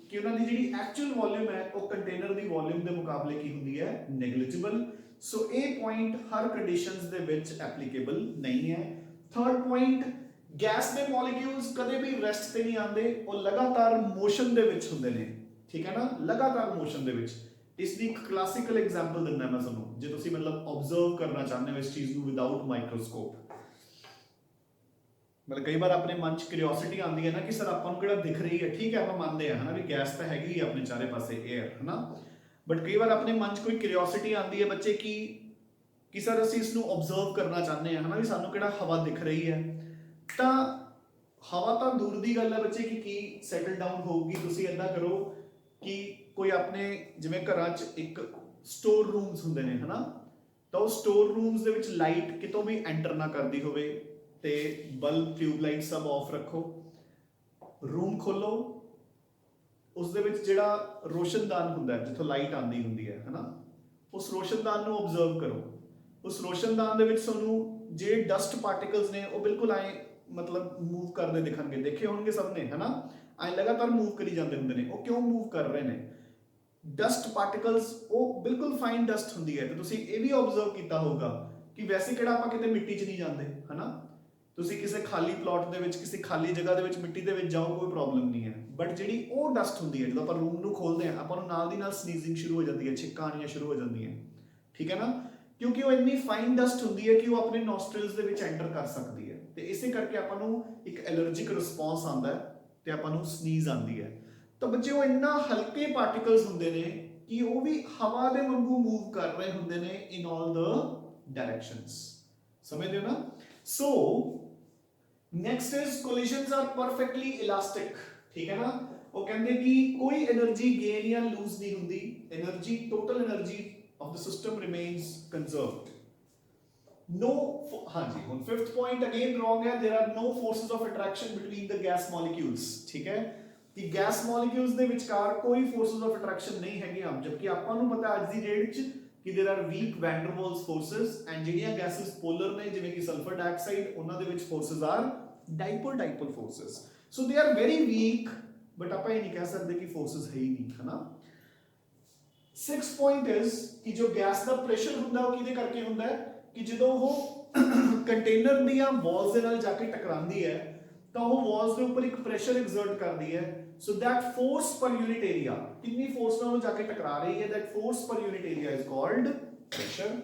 ਕਿ ਉਹਨਾਂ ਦੀ ਜਿਹੜੀ ਐਕਚੁਅਲ ਵੋਲਿਊਮ ਹੈ ਉਹ ਕੰਟੇਨਰ ਦੀ ਵੋਲਿਊਮ ਦੇ ਮੁਕਾਬਲੇ ਕੀ ਹੁੰਦੀ ਹੈ, ਨੈਗਲੀਜੀਬਲ। ਸੋ ਇਹ ਪੁਆਇੰਟ ਹਰ ਕੰਡੀਸ਼ਨਸ ਦੇ ਵਿੱਚ ਐਪਲੀਕੇਬਲ ਨਹੀਂ ਹੈ। ਥਰਡ ਪੁਆਇੰਟ, ਗੈਸ ਦੇ ਮੋਲੀਕਿਊਲਸ ਕਦੇ ਵੀ ਰੈਸਟ ਤੇ ਨਹੀਂ ਆਉਂਦੇ, ਉਹ ਲਗਾਤਾਰ ਮੋਸ਼ਨ ਦੇ ਵਿੱਚ ਹੁੰਦੇ ਨੇ, ਠੀਕ ਹੈ ਨਾ, ਲਗਾਤਾਰ ਮੋਸ਼ਨ ਦੇ ਵਿੱਚ। ਇਸ ਦੀ ਇੱਕ ਕਲਾਸੀਕਲ ਐਗਜ਼ਾਮਪਲ ਦਿੰਦਾ ਮੈਂ ਤੁਹਾਨੂੰ, ਜੇ ਤੁਸੀਂ ਮਤਲਬ ਆਬਜ਼ਰਵ ਕਰਨਾ ਚਾਹੁੰਦੇ ਹੋ ਇਸ ਚੀਜ਼ ਨੂੰ ਵਿਦਆਊਟ ਮਾਈਕਰੋਸਕੋਪ। मतलब कई बार अपने मन च क्यूरियोसिटी आती है ना कि सर आपको किहड़ा दिख रही है, ठीक है आप मानते हैं है ना भी गैस तो हैगी ही अपने चारे पासे एयर है ना, बट कई बार अपने मन च कोई क्यूरियोसिटी आती है बच्चे कि सर असीं इसनूं ऑब्जर्व करना चाहते हैं है ना भी सानूं किहड़ा हवा दिख रही है। तो हवा तो दूर की गल है बच्चे कि सैटल डाउन होगी। तुसीं इदां करो कि कोई अपने जिवें घरां च एक स्टोर रूम्स हुंदे ने है ना, तो स्टोर रूम्स दे विच लाइट कितों भी एंटर ना करदी होवे ते बल्ब ट्यूबलाइट सब ऑफ रखो, रूम खोलो, उस दे विच जिहड़ा रोशनदान हुंदा है जिथों लाइट आंदी हुंदी है ना, उस रोशनदान नूं ऑब्जर्व करो। उस रोशनदान दे विच तुहानूं जे डस्ट पार्टिकल्स ने वो बिल्कुल आए मतलब मूव करदे दिखणगे, देखे होणगे सबने है ना, आए लगातार मूव करी जांदे हुंदे ने। वो क्यों मूव कर रहे ने? डस्ट पार्टिकल्स वो बिल्कुल फाइन डस्ट हुंदी है। ते तुसीं ये भी ऑब्जर्व कीता होगा कि वैसे किहड़ा आपां किते मिट्टी च नहीं जांदे है ना, ਤੁਸੀਂ ਕਿਸੇ ਖਾਲੀ ਪਲਾਟ ਦੇ ਵਿੱਚ ਕਿਸੇ ਖਾਲੀ ਜਗ੍ਹਾ ਦੇ ਵਿੱਚ ਮਿੱਟੀ ਦੇ ਵਿੱਚ ਜਾਓ ਕੋਈ ਪ੍ਰੋਬਲਮ ਨਹੀਂ ਹੈ, ਬਟ ਜਿਹੜੀ ਉਹ ਡਸਟ ਹੁੰਦੀ ਹੈ ਜਦੋਂ ਆਪਾਂ ਰੂਮ ਨੂੰ ਖੋਲਦੇ ਹਾਂ ਆਪਾਂ ਨੂੰ ਨਾਲ ਦੀ ਨਾਲ ਸਨੀਜ਼ਿੰਗ ਸ਼ੁਰੂ ਹੋ ਜਾਂਦੀ ਹੈ, ਛਿੱਕਾਂ ਆਉਣੀਆਂ ਸ਼ੁਰੂ ਹੋ ਜਾਂਦੀਆਂ, ਠੀਕ ਹੈ ਨਾ, ਕਿਉਂਕਿ ਉਹ ਇੰਨੀ ਫਾਈਨ ਡਸਟ ਹੁੰਦੀ ਹੈ ਕਿ ਉਹ ਆਪਣੇ ਨੋਸਟ੍ਰਿਲਸ ਦੇ ਵਿੱਚ ਐਂਟਰ ਕਰ ਸਕਦੀ ਹੈ ਤੇ ਇਸੇ ਕਰਕੇ ਆਪਾਂ ਨੂੰ ਇੱਕ ਐਲਰਜਿਕ ਰਿਸਪੌਂਸ ਆਉਂਦਾ ਹੈ ਤੇ ਆਪਾਂ ਨੂੰ ਸਨੀਜ਼ ਆਉਂਦੀ ਹੈ। ਤਾਂ ਬੱਚੇ ਉਹ ਇੰਨਾ ਹਲਕੇ ਪਾਰਟੀਕਲਸ ਹੁੰਦੇ ਨੇ ਕਿ ਉਹ ਵੀ ਹਵਾ ਦੇ ਵਾਂਗੂ ਮੂਵ ਕਰ ਰਹੇ ਹੁੰਦੇ ਨੇ ਇਨ ਆਲ ਦ ਡਾਇਰੈਕਸ਼ਨਸ, ਸਮਝਦੇ ਹੋ ਨਾ। So next is collisions are perfectly elastic, ठीक है ना। वो कहते हैं कि कोई एनर्जी गेन या लूज नहीं होती, energy total energy of the system remains conserved. No, हाँ जी, हुन फिफ्थ पॉइंट अगेन रॉन्ग है, there are no forces of attraction between the gas molecules, ठीक है कि गैस मॉलिक्यूल्स दे विचकार कोई फोर्सेस ऑफ अट्रैक्शन नहीं हैगी, जबकि आपां नूं पता अज दी डेट च कि there are weak van der Waals forces and ਜਿਹੜੀਆਂ ਗੈसेस पोलर ने ਜਿਵੇਂ ਕਿ ਸਲਫਰ ਡਾਈਆਕਸਾਈਡ ਉਹਨਾਂ ਦੇ ਵਿੱਚ forces are dipole forces. So they are very weak, but आप ये नहीं कह सकते कि फोर्सेस है ही नहीं, है ना। सिक्स पॉइंट इज कि जो गैस का प्रेशर हुंदा है वो किहदे करके हुंदा है कि ਜਦੋਂ ਉਹ कंटेनर ਦੀਆਂ वॉल्स ਦੇ ਨਾਲ ਜਾ ਕੇ ਟਕਰਾਂਦੀ ਹੈ ਤਾਂ ਉਹ वॉल्स ਦੇ ਉੱਪਰ ਇੱਕ ਪ੍ਰੈਸ਼ਰ ਐਗਜ਼ਰਟ ਕਰਦੀ ਹੈ। So that force per unit area, कितनी फोर्स ਨਾਲ ਉਹ ਜਾ ਕੇ ਟਕਰਾ ਰਹੀ ਹੈ, that force per unit area is called pressure.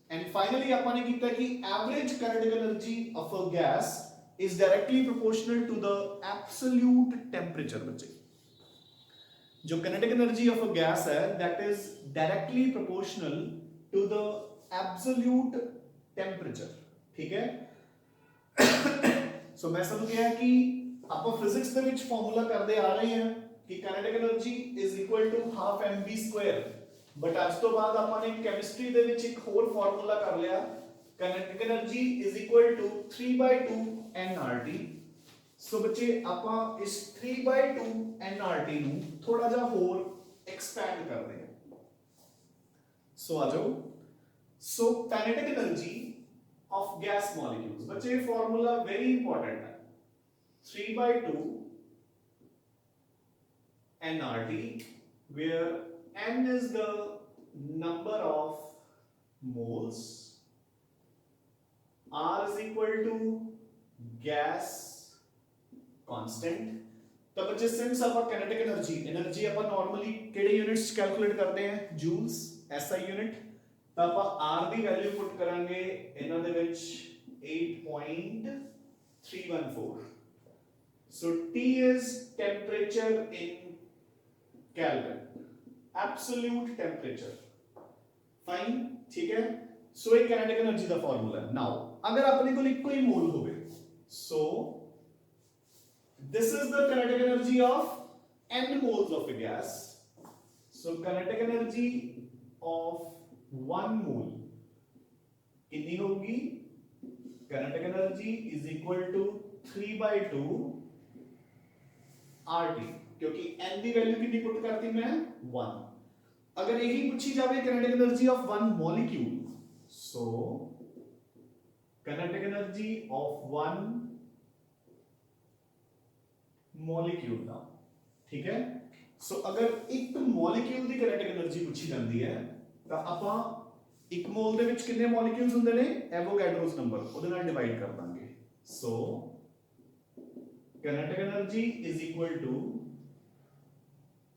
And finally ਆਪਾਂ ਨੇ ਕੀਤਾ कि average kinetic energy of a gas is directly proportional to the absolute temperature बच्चे। जो kinetic energy of a gas है that is directly proportional to the absolute temperature, ठीक है। so मैं समझ गया कि ਆਪਾਂ फिजिक्स ਦੇ ਵਿੱਚ ਫਾਰਮੂਲਾ ਕਰਦੇ ਆ ਰਹੇ ਹਾਂ कि kinetic energy is equal to half mv square, but ਅੱਜ ਤੋਂ ਬਾਅਦ ਆਪਾਂ ਨੇ ਕੈਮਿਸਟਰੀ ਦੇ ਵਿੱਚ ਇੱਕ ਹੋਰ ਫਾਰਮੂਲਾ ਕਰ ਲਿਆ, kinetic energy is equal to 3/2 nRT। सो बच्चे आपां इस 3/2 nRT नूं थोड़ा जा होर एक्सपैंड करते हैं। सो आ जाओ। सो kinetic energy of gas molecules बच्चे फॉर्मूला वेरी इंपॉर्टेंट है, 3/2 nRT where n is the number of moles, r is equal to gas constant. तो बच्चे सिंस आप काइनेटिक एनर्जी आप नॉर्मली केड़े यूनिट्स कैलकुलेट करते हैं, जूल्स एसआई यूनिट, ਤਾਂ ਆਪਾਂ r ਦੀ ਵੈਲਿਊ ਪੁੱਟ ਕਰਾਂਗੇ ਇਹਨਾਂ ਦੇ ਵਿੱਚ 8.314. So T is temperature in Kelvin, absolute temperature. Fine, ठीक है. So ये kinetic energy का formula है. Now अगर अपने को एक कोई मोल हो गए, so this is the kinetic energy of n moles of a gas. So kinetic energy of 1 mole कितनी होगी? Kinetic energy is equal to 3/2 RT, क्योंकि n की वैल्यू कितनी पुट करती मैं 1. अगर यही पूछी जावे kinetic energy of 1 molecule, so kinetic energy of 1 molecule now, ठीक है. सो अगर एक मॉलिक्यूल ਦੀ kinetic energy पूछी ਜਾਂਦੀ ਹੈ ਤਾਂ ਆਪਾਂ ਇੱਕ ਮੋਲ ਦੇ ਵਿੱਚ ਕਿੰਨੇ ਮੋਲੀਕਿਊਲਸ ਹੁੰਦੇ ਨੇ? ਐਵੋਗੈਡਰੋਸ ਨੰਬਰ, ਉਹਦੇ ਨਾਲ ਡਿਵਾਈਡ ਕਰ ਦਾਂਗੇ. ਸੋ kinetic energy is equal to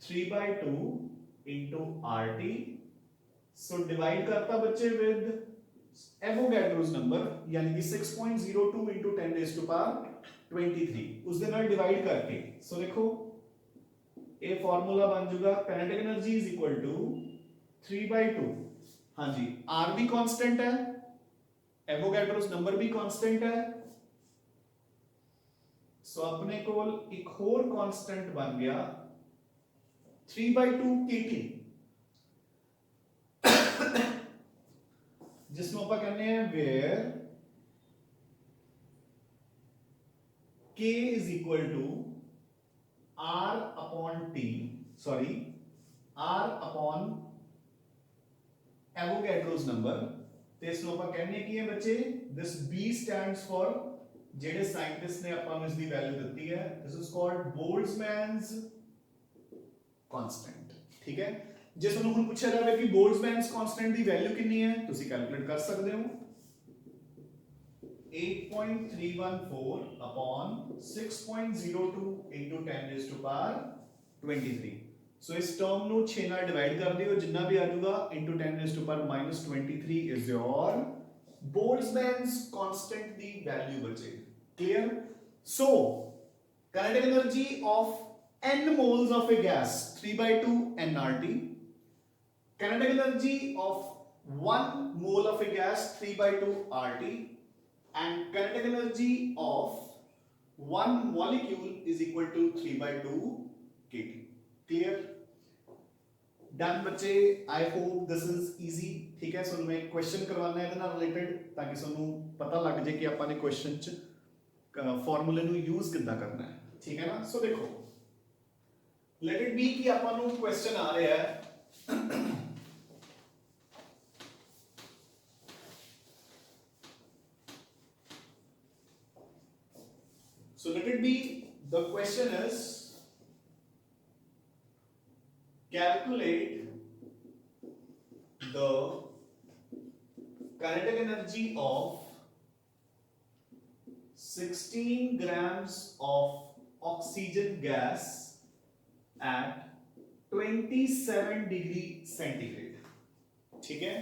3/2 into RT. so divide करता बच्चे with एवोगैड्रोस नंबर यानी कि 6.02 into 10 raised to power 23, उस दे नाल डिवाइड करके. सो देखो ये फार्मूला बन जाएगा kinetic energy is equal to 3/2. हाँ जी, R भी कांस्टेंट है, एवोगैड्रोस नंबर भी कांस्टेंट है. सो अपने को एक और कांस्टेंट बन गया 3/2 kT, जिसमें आप कहने हैं where K is equal to R upon T, sorry, R upon Avogadro's number. तो इसमें आप कहने की है बच्चे, this B stands for जेडे साइंटिस्ट ने अपन इसकी वैल्यू ਦਿੱਤੀ है, this is called Boltzmann's constant. ठीक है. ਜੇ ਤੁਹਾਨੂੰ ਹੁਣ ਪੁੱਛਿਆ ਜਾਵੇ ਕਿ Boltzmann's constant ਦੀ ਵੈਲਿਊ ਕਿੰਨੀ ਹੈ, ਤੁਸੀਂ ਕੈਲਕੂਲੇਟ ਕਰ ਸਕਦੇ ਹੋ. 8.314 upon 6.02 into 10 raised to power 23. So इस टर्म ਨੂੰ 6 ਨਾਲ ਡਿਵਾਈਡ ਕਰ ਦਿਓ, ਜਿੰਨਾ ਵੀ ਆ ਜਾਊਗਾ into 10 raised to power minus 23 is your Boltzmann's constant the value ਬਚੇ. Clear? So kinetic energy of n moles of a gas 3/2 nRT. Kinetic energy of 1 mole of a gas 3/2 RT, and kinetic energy of 1 molecule is equal to 3/2 kT. Clear? Done बच्चे. I hope this is easy. ठीक है. सो मैं एक question करवाना है ਇਹਦੇ ਨਾਲ related ਤਾਂ ਕਿ ਤੁਹਾਨੂੰ ਪਤਾ ਲੱਗ ਜੇ ਕਿ ਆਪਾਂ ਨੇ क्वेश्चन ਚ ਫਾਰਮੂਲੇ ਨੂੰ ਯੂਜ਼ ਕਿੱਦਾਂ ਕਰਨਾ ਹੈ. ਠੀਕ ਹੈ ਨਾ. ਸੋ ਦੇਖੋ, let it be ਕਿ ਆਪਾਂ ਨੂੰ क्वेश्चन ਆ ਰਿਹਾ ਹੈ so let it be the question is calculate the kinetic energy of 16 grams of oxygen gas at 27 degree centigrade. ठीक है.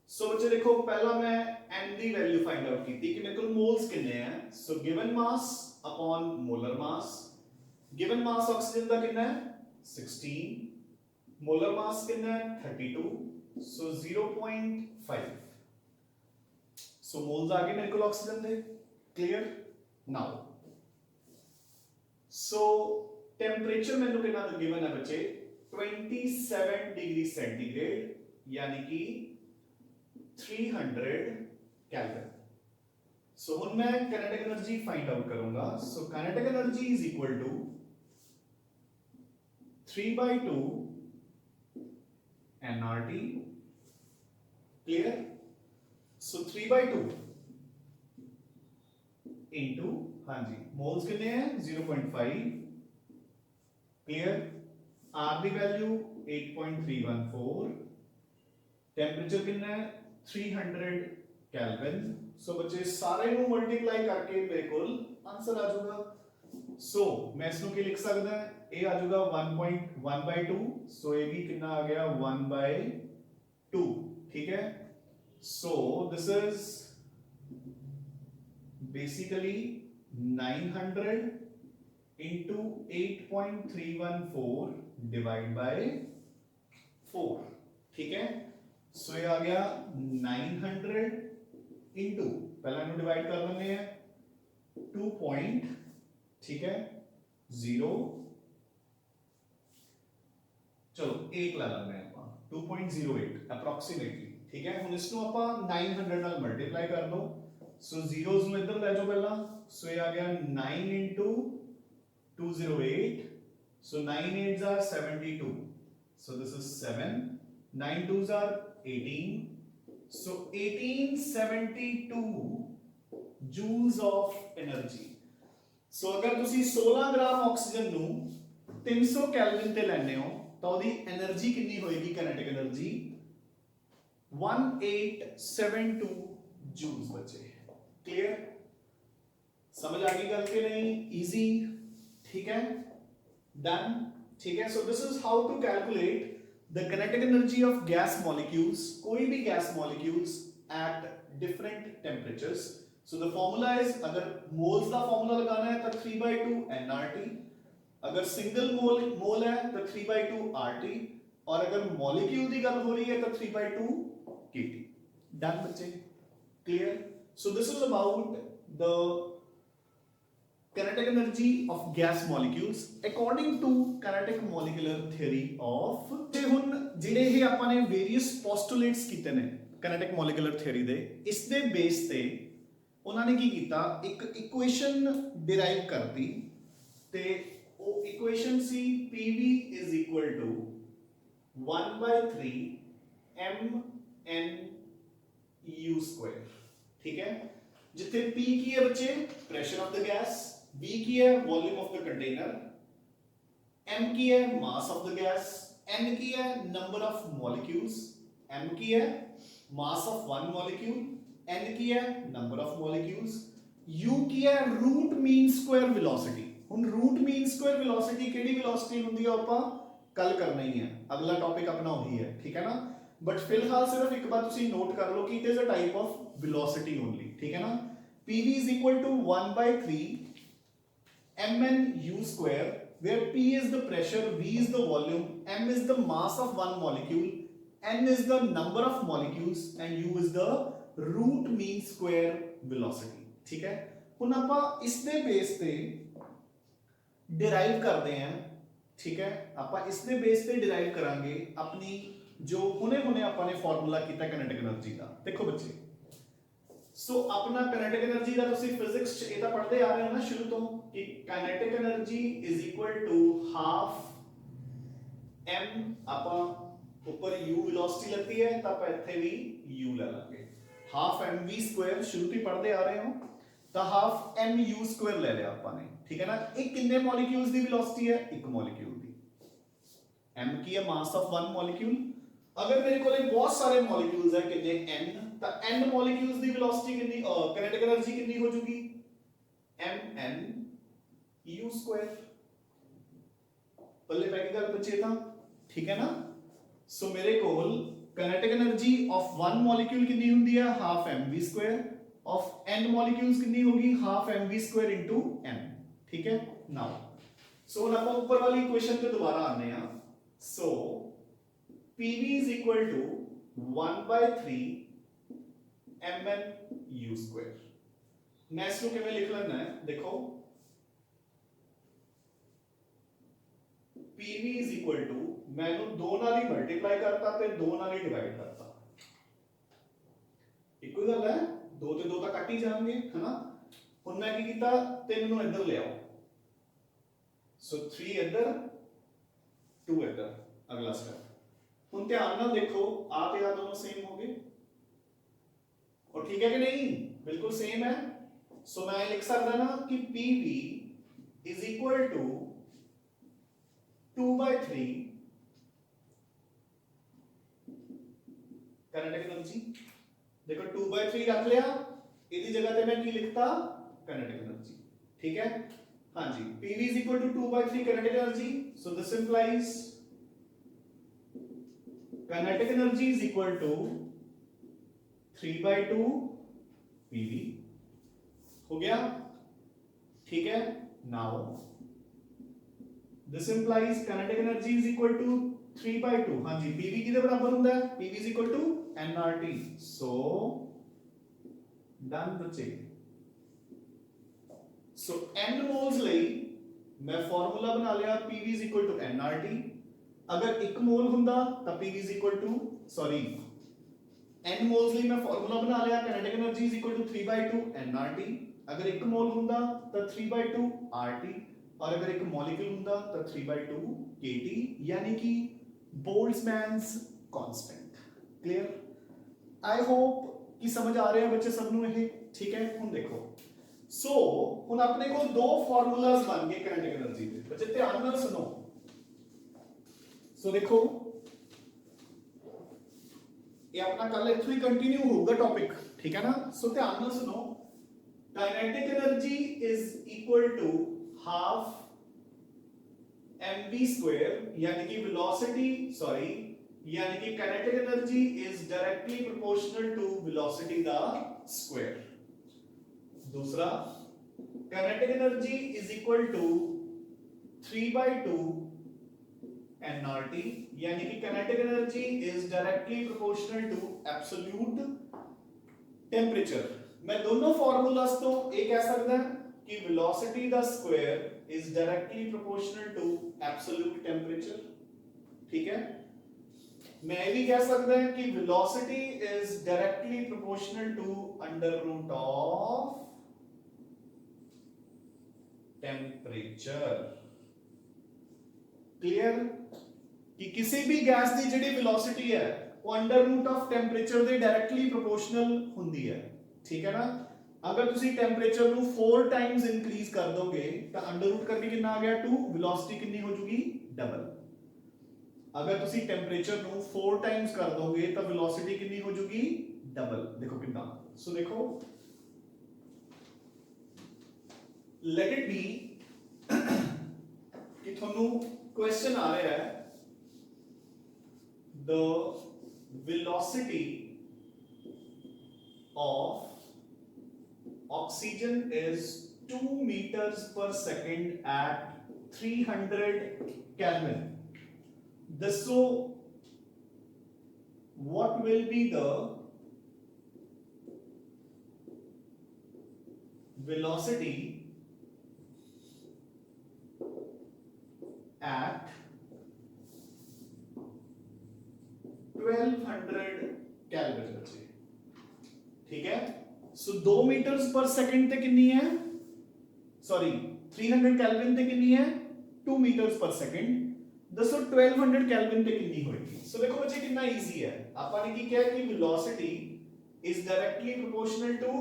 सो बच्चे देखो, पहला मैं n की वैल्यू फाइंड आउट की थी कि मेरे को मोल्स कितने हैं. So given mass upon molar mass. Given mass oxygen का कितना है 16, मोलर मास कितना है 32, सो 0.5. सो मोल्स आ गए मेरे को ऑक्सीजन दे. क्लियर? नाउ सो टेम्परेचर मैंने कितना गिवन है बच्चे 27 डिग्री सेंटीग्रेड यानी कि 300 केल्विन. सो हुन मैं काइनेटिक एनर्जी फाइंड आउट करूंगा. So kinetic energy is equal to 3/2 nRT. Clear? So 3/2 into, हाँ जी, मोल्स कितने हैं 0.5. क्लियर? R की वैल्यू 8.314, टेम्परेचर कितना है 300 केल्विन. सो बच्चे सारे ਨੂੰ ਮਲਟੀਪਲਾਈ ਕਰਕੇ ਮੇਰੇ ਕੋਲ ਆਨਸਰ ਆ ਜਾਊਗਾ. ਸੋ ਮੈਂ ਇਸ ਨੂੰ ਕੀ ਲਿਖ ਸਕਦਾ? ਇਹ ਆ ਜਾਊਗਾ 1.1/2. ਸੋ ਇਹ ਵੀ ਕਿੰਨਾ ਆ ਗਿਆ 1/2. ठीक ठीक है। So this is basically 900 into 8.314 divide by 4, ठीक है। सो ये आ गया 900 इंटू, पहला इन्हें डिवाइड कर लेंगे हैं 2 पॉइंट, ठीक है 0, चलो 8 ला लेंगे ਆਪਾਂ 2.08 ਅਪਰੋਕਸੀਮੇਟਲੀ, ठीक है। ਹੁਣ ਇਸ ਨੂੰ ਆਪਾਂ 900 ਨਾਲ ਮਲਟੀਪਲਾਈ ਕਰ ਲਓ। ਸੋ ਜ਼ੀਰੋਜ਼ ਨੂੰ ਇੱਧਰ ਲੈ ਜਾਓ ਪਹਿਲਾਂ। ਸੋ ਇਹ ਆ ਗਿਆ 9 into 208, so 9 8s are 72, so this is 7, 9 2s are 18, so 1872 joules of energy। so ਅਗਰ ਤੁਸੀਂ 16 ਗ੍ਰਾਮ ਆਕਸੀਜਨ ਨੂੰ 300 ਕੈਲਵਿਨ ਤੇ ਲੈਣੇ ਹੋ ਤਾਂ ਉਹਦੀ એનર્ਜੀ ਕਿੰਨੀ ਹੋਏਗੀ, ਕਾਈਨੈਟਿਕ એનર્ਜੀ 1872 joules बचे। क्लियर, समझ आ गई गल के नहीं? इजी, ठीक है, डन, ठीक है। So this is how to calculate the kinetic energy of gas molecules, कोई भी gas molecules at different temperatures. So the formula is, अगर मोल्स का फॉर्मूला लगाना है तो 3/2 nRT, अगर सिंगल मोल है तो 3/2 RT, और अगर मॉलिक्यूल की गल हो रही है तो 3/2 kT। डन बच्चे, clear. So this is about the kinetic energy of gas molecules according to kinetic molecular theory of। ਤੇ ਹੁਣ ਜਿਹੜੇ ਇਹ ਆਪਾਂ ਨੇ various postulates ਕੀਤੇ ਨੇ kinetic molecular theory ਦੇ, ਇਸ ਦੇ ਬੇਸ ਤੇ ਉਹਨਾਂ ਨੇ ਕੀ ਕੀਤਾ, ਇੱਕ ਇਕੁਏਸ਼ਨ ਡਿਰਾਈਵ ਕਰਤੀ, ਤੇ ਉਹ equation C PV is equal to 1/3 mNu square, ठीक है। जिथे P की है बच्चे pressure of the gas, V की है volume of the container, M की है mass of the gas, N की है नंबर ऑफ मॉलिक्यूल्स, M की है mass of one molecule, N की है नंबर ऑफ मॉलिक्यूल्स, U की है रूट मीन स्क्वायर वेलोसिटी। हुन रूट मीन स्क्वायर वेलोसिटी केड़ी वेलोसिटी हुंदी है ਆਪਾਂ कल करना ही है, अगला टॉपिक अपना वही है, ठीक है ना। बट फिलहाल सिर्फ एक बात तुसी नोट कर लो कि it is a type of velocity only, ठीक है ना। PV is equal to 1/3 mNu square, where P is the pressure, V is the volume, M is the mass of one molecule, N is the number of molecules, and U is the root mean square velocity, ठीक है। ਹੁਣ ਆਪਾਂ ਇਸ ਦੇ base ਤੇ ਡਿਰਾਈਵ ਕਰਦੇ ਹਾਂ, ठीक है। ਆਪਾਂ ਇਸ ਦੇ ਬੇਸ ਤੇ ਡਿਰਾਈਵ ਕਰਾਂਗੇ ਆਪਣੀ जो ਹੁਣੇ ਆਪਾਂ ਨੇ ਫਾਰਮੂਲਾ ਕੀਤਾ ਕਾਈਨੈਟਿਕ એનર્ਜੀ ਦਾ। ਦੇਖੋ ਬੱਚੇ, सो अपना काइनेटिक एनर्जी का ਤੁਸੀਂ ਫਿਜ਼ਿਕਸ ਚ ਇਹ ਤਾਂ ਪੜ੍ਹਦੇ ਆ ਰਹੇ ਹੋ ਨਾ ਸ਼ੁਰੂ ਤੋਂ ਕਿ kinetic energy is equal to half m, ਆਪਾਂ ਉੱਪਰ u ਵੈਲੋਸਿਟੀ ਲੱਗੀ ਹੈ ਤਾਂ ਆਪਾਂ ਇੱਥੇ ਵੀ u ਲੈ ਲਾਂਗੇ, ਹਾਫ mv ਸਕੁਆਇਰ ਸ਼ੁਰੂ ਤੋਂ ਹੀ ਪੜ੍ਹਦੇ ਆ ਰਹੇ ਹੋ, ਤਾਂ ਹਾਫ mu ਸਕੁਆਇਰ ਲੈ ਲਿਆ ਆਪਾਂ ਨੇ, ਠੀਕ ਹੈ ਨਾ। ਇਹ ਕਿੰਨੇ ਮੋਲੀਕਿਊਲਸ ਦੀ ਵੈਲੋਸਿਟੀ ਹੈ, ਇੱਕ ਮੋਲੀਕਿਊਲ ਦੀ। m ਕੀ ਹੈ ਮਾਸ ਆਫ ਵਨ ਮੋਲੀਕਿਊਲ, अगर मेरे को बहुत सारे मॉलिक्यूल्स है कितने n, तो n मॉलिक्यूल्स दी वेलोसिटी कितनी, काइनेटिक एनर्जी कितनी हो जाएगी mNu स्क्वायर। पल्ले पै गल बच्चे था, ठीक है ना। सो मेरे को kinetic energy of one molecule कितनी होती है, half mv square, of n molecules कितनी होगी, half mv square into n, ठीक है। नाउ सो अब हम ऊपर वाली इक्वेशन पे दोबारा आने हैं। सो PV is equal to 1/3 mNu square। मैं इसको किਵੇਂ लिख लेना है, देखो PV is equal to, मैंने 2 ਨਾਲ ਹੀ ਮਲਟੀਪਲਾਈ ਕਰਤਾ ਤੇ 2 ਨਾਲ ਹੀ ਡਿਵਾਈਡ ਕਰਤਾ, ਇੱਕੋ ਹੀ ਗੱਲ ਹੈ, 2 ਤੇ 2 ਤਾਂ ਕੱਟ ਹੀ ਜਾਣਗੇ, ਹੈਨਾ। ਹੁਣ ਮੈਂ ਕੀ ਕੀਤਾ, 3 ਨੂੰ ਇੱਧਰ ਲੈ ਆਓ, ਸੋ 3 ਇੱਧਰ 2 ਇੱਧਰ, ਅਗਲਾ ਸਟੈਪ। ਹੁਣ ਧਿਆਨ ਨਾਲ ਦੇਖੋ, ਆ ਤੇ ਆ ਦੋਨੋਂ ਸੇਮ ਹੋ ਗਏ, और ठीक है कि नहीं, बिल्कुल सेम है। सो मैं लिख सकता ना कि PV is equal to 2/3 kinetic energy. देखो 2/3 रख लिया, इसकी जगह पे मैं की लिखता, काइनेटिक एनर्जी, ठीक है। हाँ जी, PV is equal to 2/3 kinetic energy. So this implies kinetic energy is equal to 3/2 PV हो गया, ठीक है। Now this implies kinetic energy is equal to 3/2, हाँ जी, PV किदे बराबर हुंदा है, PV is equal to nRT। So done बच्चे। सो n मोल्स ਲਈ मैं फार्मूला बना लिया, PV is equal to nRT। अगर 1 मोल हुंदा ਤਾਂ PV is equal to sorry n moles ਲਈ मैं फार्मूला बना लिया, kinetic energy is equal to 3/2 nRT। अगर 1 मोल हुंदा ਤਾਂ 3/2 RT, और अगर एक मॉलिक्यूल हुंदा ਤਾਂ 3/2 kT, यानी कि बोल्ट्जमैन्स कांस्टेंट। क्लियर? आई होप कि समझ आ रहे हैं बच्चे सब ਨੂੰ ਇਹ, ठीक है। ਹੁਣ देखो, सो ਹੁਣ ਆਪਣੇ ਕੋਲ दो फार्मूलाज बन गए काइनेटिक एनर्जी ਦੇ। बच्चे ध्यान ਨਾਲ सुनो। सो देखो, ये अपना कल इथों ही कंटिन्यू होगा टॉपिक, ठीक है ना। सो ध्यान ਨਾਲ सुनो, kinetic energy is equal to half mv square, यानी कि वेलोसिटी सॉरी यानी कि kinetic energy is directly proportional to velocity the square. दूसरा, kinetic energy is equal to 3/2 nRT, यानी कि kinetic energy is directly proportional to absolute temperature. मैं दोनों formulas तो ये कह सकता है कि velocity the square is directly proportional to absolute temperature, ठीक है। मैं ये भी कह सकता है कि velocity is directly proportional to under root of temperature। Clear? कि किसी भी गैस की जिहड़ी velocity है वो अंडर रूट ऑफ टेंपरेचर दे डायरेक्टली प्रोपोर्शनल हुंदी है, ठीक है ना। अगर तुसी टेंपरेचर नु 4 टाइम्स इंक्रीज कर दोगे तो अंडर रूट करके कितना आ गया 2, वेलोसिटी कितनी हो जाएगी डबल। अगर तुसी टेंपरेचर नु 4 टाइम्स कर दोगे तो वेलोसिटी कितनी हो जाएगी डबल। देखो कितना। सो देखो, लेट इट बी कि थानू क्वेश्चन आ रहा है the velocity of oxygen is 2 meters per second at 300 Kelvin. So what will be the velocity at 1200 Kelvin? ठीक है। सो 2 मीटर्स पर सेकंड ते कितनी है, सॉरी 300 केल्विन ते कितनी है 2 मीटर्स पर सेकंड। दसो 1200 केल्विन ते कितनी होगी। सो देखो बच्चे कितना इजी है। आपने की क्या कि velocity is directly proportional to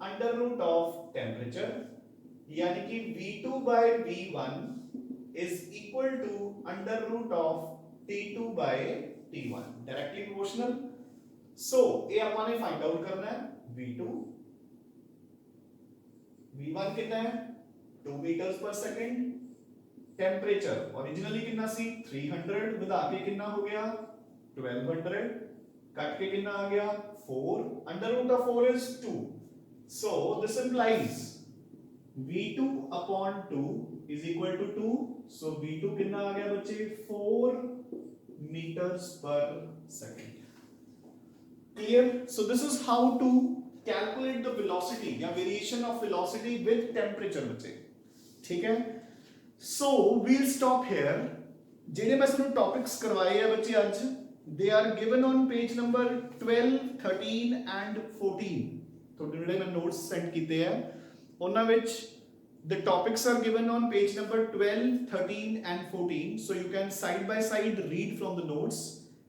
under root of temperature, यानी कि v2 by v1 is equal to under root of t2 by t1, directly proportional. So ये आपने फाइंड आउट करना है v2, v1 कितना है 2 metres per second, temperature originally कितना सी 300 बधा के कितना हो गया 1200, कट के कितना आ गया 4, under root of 4 is 2। So this implies v2 upon 2 is equal to 2। So v2 कितना आ गया बच्चे 4 metres per second. Clear? So this is how to calculate the velocity या variation of velocity with temperature बच्चे, ठीक है। So we'll stop here। जेने मैं तुहानू टॉपिक्स करवाए हैं बच्चे आज, they are given on page number 12, 13 and 14। तो ਜਿਹੜੇ मैं notes send ਕੀਤੇ ਆ ਉਹਨਾਂ ਵਿੱਚ the topics are given on page number 12, 13 and 14। so you can side by side read from the notes।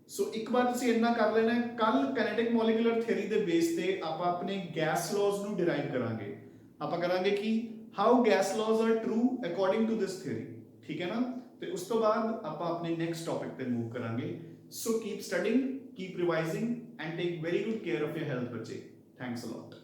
सो एक बार ਤੁਸੀਂ ਇੰਨਾ ਕਰ ਲੈਣਾ ਹੈ। ਕੱਲ ਕਾਈਨੈਟਿਕ ਮੋਲੀਕੂਲਰ ਥਿਉਰੀ ਦੇ ਬੇਸ ਤੇ ਆਪਾਂ ਆਪਣੇ ਗੈਸ ਲਾਜ਼ ਨੂੰ ਡਿਰਾਈਵ ਕਰਾਂਗੇ। ਆਪਾਂ ਕਰਾਂਗੇ ਕਿ how gas laws are true according to this theory, ਠੀਕ ਹੈ ਨਾ। ਤੇ ਉਸ ਤੋਂ ਬਾਅਦ ਆਪਾਂ ਆਪਣੇ ਨੈਕਸਟ ਟੌਪਿਕ ਤੇ ਮੂਵ ਕਰਾਂਗੇ। So keep studying, keep revising and take very good care of your health बच्चे। Thanks a lot.